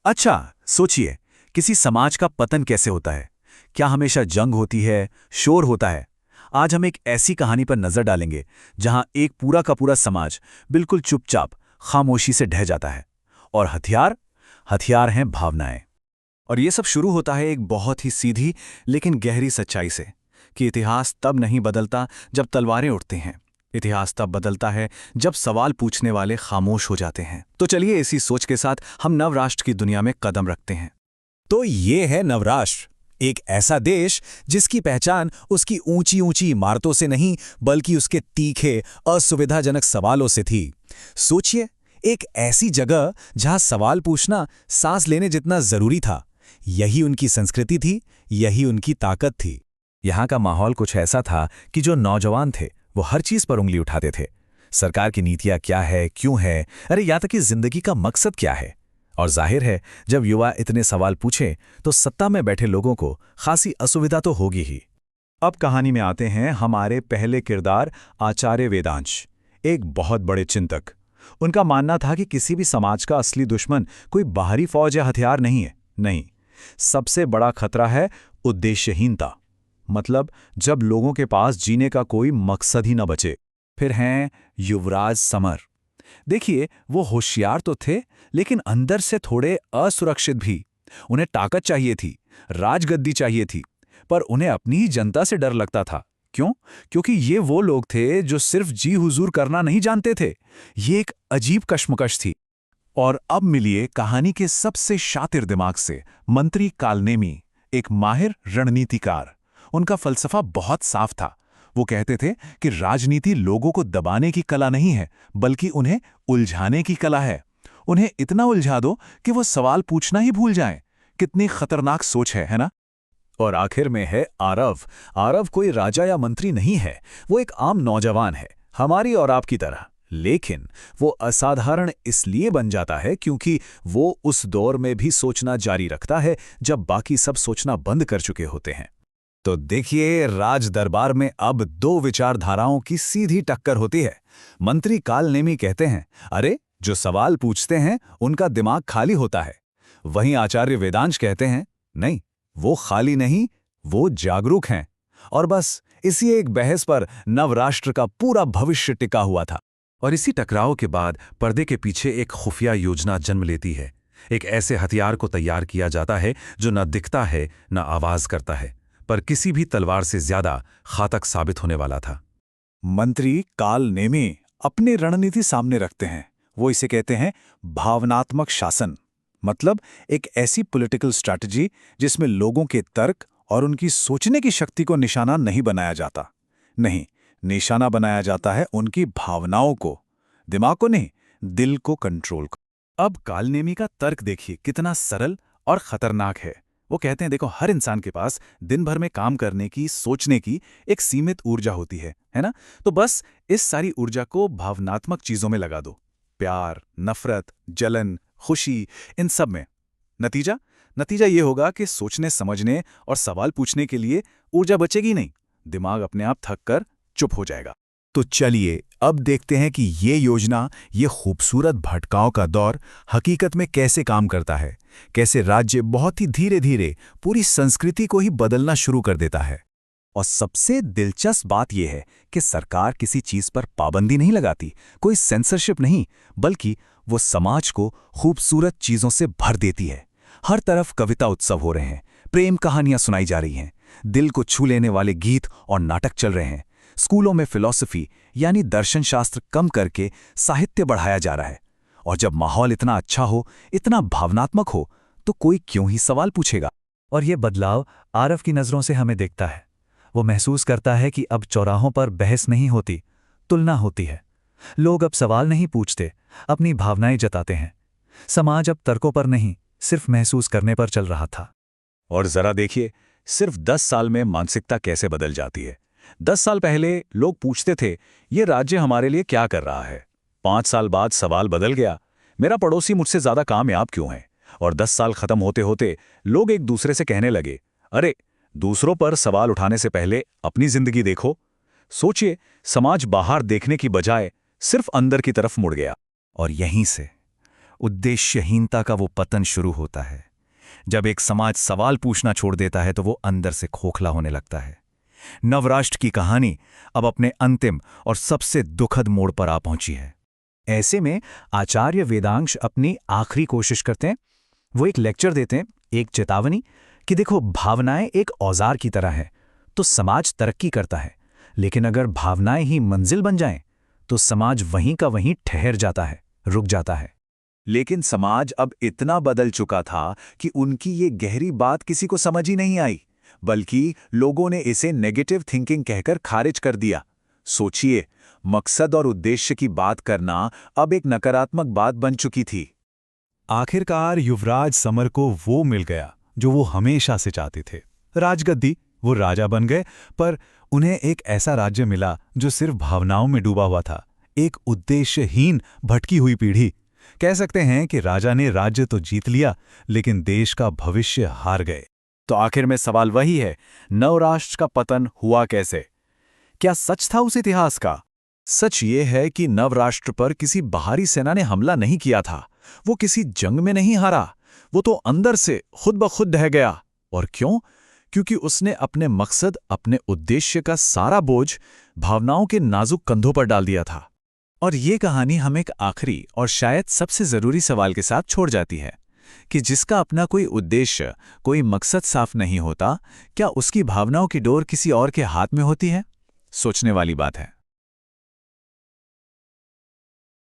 अच्छा, सोचिए, किसी समाज का पतन कैसे होता है? क्या हमेशा जंग होती है, शोर होता है? आज हम एक ऐसी कहानी पर नजर डालेंगे जहां एक पूरा का पूरा समाज बिल्कुल चुपचाप, खामोशी से ढह जाता है। और हथियार? हथियार हैं भावनाएं। और ये सब शुरू होता है एक बहुत ही सीधी लेकिन गहरी सच्चाई से कि इतिहास तब नहीं बदलता जब तलवारें उठती हैं। इतिहास तब बदलता है जब सवाल पूछने वाले खामोश हो जाते हैं। तो चलिए इसी सोच के साथ हम नवराष्ट्र की दुनिया में कदम रखते हैं। तो ये है नवराष्ट्र, एक ऐसा देश जिसकी पहचान उसकी ऊंची ऊंची इमारतों से नहीं बल्कि उसके तीखे, असुविधाजनक सवालों से थी। सोचिए, एक ऐसी जगह जहां सवाल पूछना सांस लेने जितना जरूरी था। यही उनकी संस्कृति थी, यही उनकी ताकत थी। यहाँ का माहौल कुछ ऐसा था कि जो नौजवान थे वो हर चीज पर उंगली उठाते थे। सरकार की नीतियां क्या है, क्यों है, अरे यहाँ तक कि जिंदगी का मकसद क्या है। और जाहिर है, जब युवा इतने सवाल पूछे तो सत्ता में बैठे लोगों को खासी असुविधा तो होगी ही। अब कहानी में आते हैं हमारे पहले किरदार आचार्य वेदांश, एक बहुत बड़े चिंतक। उनका मानना था कि किसी भी समाज का असली दुश्मन कोई बाहरी फौज या हथियार नहीं है। नहीं, सबसे बड़ा खतरा है उद्देश्यहीनता। मतलब जब लोगों के पास जीने का कोई मकसद ही न बचे। फिर हैं युवराज समर। देखिए, वो होशियार तो थे लेकिन अंदर से थोड़े असुरक्षित भी। उन्हें ताकत चाहिए थी, राजगद्दी चाहिए थी, पर उन्हें अपनी ही जनता से डर लगता था। क्यों? क्योंकि ये वो लोग थे जो सिर्फ जी हुजूर करना नहीं जानते थे। ये एक अजीब कश्मकश थी। और अब मिलिए कहानी के सबसे शातिर दिमाग से, मंत्री कालनेमी, एक माहिर रणनीतिकार। उनका फलसफा बहुत साफ था। वो कहते थे कि राजनीति लोगों को दबाने की कला नहीं है, बल्कि उन्हें उलझाने की कला है। उन्हें इतना उलझा दो कि वो सवाल पूछना ही भूल जाएं। कितनी खतरनाक सोच है ना? और आखिर में है आरव। आरव कोई राजा या मंत्री नहीं है, वो एक आम नौजवान है, हमारी और आपकी तरह। लेकिन वो असाधारण इसलिए बन जाता है क्योंकि वो उस दौर में भी सोचना जारी रखता है जब बाकी सब सोचना बंद कर चुके होते हैं। तो देखिए, राज दरबार में अब दो विचारधाराओं की सीधी टक्कर होती है। मंत्री कालनेमी कहते हैं, अरे जो सवाल पूछते हैं उनका दिमाग खाली होता है। वहीं आचार्य वेदांश कहते हैं, नहीं, वो खाली नहीं, वो जागरूक हैं। और बस इसी एक बहस पर नवराष्ट्र का पूरा भविष्य टिका हुआ था। और इसी टकराव के बाद पर्दे के पीछे एक खुफिया योजना जन्म लेती है। एक ऐसे हथियार को तैयार किया जाता है जो न दिखता है न आवाज करता है, पर किसी भी तलवार से ज्यादा घातक साबित होने वाला था। मंत्री कालनेमी अपनी रणनीति सामने रखते हैं। वो इसे कहते हैं भावनात्मक शासन। मतलब एक ऐसी पॉलिटिकल स्ट्रैटेजी जिसमें लोगों के तर्क और उनकी सोचने की शक्ति को निशाना नहीं बनाया जाता। नहीं, निशाना बनाया जाता है उनकी भावनाओं को, दिमाग को नहीं, दिल को कंट्रोल को। अब कालनेमी का तर्क देखिए कितना सरल और खतरनाक है। वो कहते हैं, देखो, हर इंसान के पास दिन भर में काम करने की, सोचने की एक सीमित ऊर्जा होती है ना? तो बस इस सारी ऊर्जा को भावनात्मक चीजों में लगा दो। प्यार, नफरत, जलन, खुशी, इन सब में। नतीजा नतीजा ये होगा कि सोचने, समझने और सवाल पूछने के लिए ऊर्जा बचेगी नहीं। दिमाग अपने आप थक कर चुप हो जाएगा। तो चलिए अब देखते हैं कि ये योजना, ये खूबसूरत भटकाव का दौर हकीकत में कैसे काम करता है। कैसे राज्य बहुत ही धीरे धीरे पूरी संस्कृति को ही बदलना शुरू कर देता है। और सबसे दिलचस्प बात यह है कि सरकार किसी चीज पर पाबंदी नहीं लगाती, कोई सेंसरशिप नहीं, बल्कि वो समाज को खूबसूरत चीजों से भर देती है। हर तरफ कविता उत्सव हो रहे हैं, प्रेम कहानियां सुनाई जा रही हैं, दिल को छू लेने वाले गीत और नाटक चल रहे हैं। स्कूलों में फिलॉसफी यानी दर्शन शास्त्र कम करके साहित्य बढ़ाया जा रहा है। और जब माहौल इतना अच्छा हो, इतना भावनात्मक हो, तो कोई क्यों ही सवाल पूछेगा। और ये बदलाव आरव की नज़रों से हमें देखता है। वो महसूस करता है कि अब चौराहों पर बहस नहीं होती, तुलना होती है। लोग अब सवाल नहीं पूछते, अपनी भावनाएं जताते हैं। समाज अब तर्कों पर नहीं, सिर्फ महसूस करने पर चल रहा था। और जरा देखिए, सिर्फ 10 साल में मानसिकता कैसे बदल जाती है। 10 साल पहले लोग पूछते थे, ये राज्य हमारे लिए क्या कर रहा है। 5 साल बाद सवाल बदल गया, मेरा पड़ोसी मुझसे ज्यादा कामयाब क्यों है। और 10 साल खत्म होते होते लोग एक दूसरे से कहने लगे, अरे, दूसरों पर सवाल उठाने से पहले अपनी जिंदगी देखो। सोचिए, समाज बाहर देखने की बजाय सिर्फ अंदर की तरफ मुड़ गया। और यहीं से उद्देश्यहीनता का वो पतन शुरू होता है। जब एक समाज सवाल पूछना छोड़ देता है तो वो अंदर से खोखला होने लगता है। नवराष्ट्र की कहानी अब अपने अंतिम और सबसे दुखद मोड़ पर आ पहुंची है। ऐसे में आचार्य वेदांश अपनी आखिरी कोशिश करते हैं। वो एक लेक्चर देते हैं, एक चेतावनी कि देखो, भावनाएं एक औजार की तरह है तो समाज तरक्की करता है, लेकिन अगर भावनाएं ही मंजिल बन जाएं तो समाज वहीं का वहीं ठहर जाता है, रुक जाता है। लेकिन समाज अब इतना बदल चुका था कि उनकी ये गहरी बात किसी को समझ ही नहीं आई, बल्कि लोगों ने इसे नेगेटिव थिंकिंग कहकर खारिज कर दिया। सोचिए, मकसद और उद्देश्य की बात करना अब एक नकारात्मक बात बन चुकी थी। आखिरकार युवराज समर को वो मिल गया जो वो हमेशा से चाहते थे, राजगद्दी। वो राजा बन गए, पर उन्हें एक ऐसा राज्य मिला जो सिर्फ भावनाओं में डूबा हुआ था, एक उद्देश्यहीन भटकी हुई पीढ़ी। कह सकते हैं कि राजा ने राज्य तो जीत लिया, लेकिन देश का भविष्य हार गए। तो आखिर में सवाल वही है, नवराष्ट्र का पतन हुआ कैसे? क्या सच था उस इतिहास का? सच ये है कि नवराष्ट्र पर किसी बाहरी सेना ने हमला नहीं किया था। वो किसी जंग में नहीं हारा, वो तो अंदर से खुद ब खुद ढह गया। और क्यों? क्योंकि उसने अपने मकसद, अपने उद्देश्य का सारा बोझ भावनाओं के नाजुक कंधों पर डाल दिया था। और ये कहानी हमें एक आखिरी और शायद सबसे जरूरी सवाल के साथ छोड़ जाती है कि जिसका अपना कोई उद्देश्य, कोई मकसद साफ नहीं होता, क्या उसकी भावनाओं की डोर किसी और के हाथ में होती है? सोचने वाली बात है।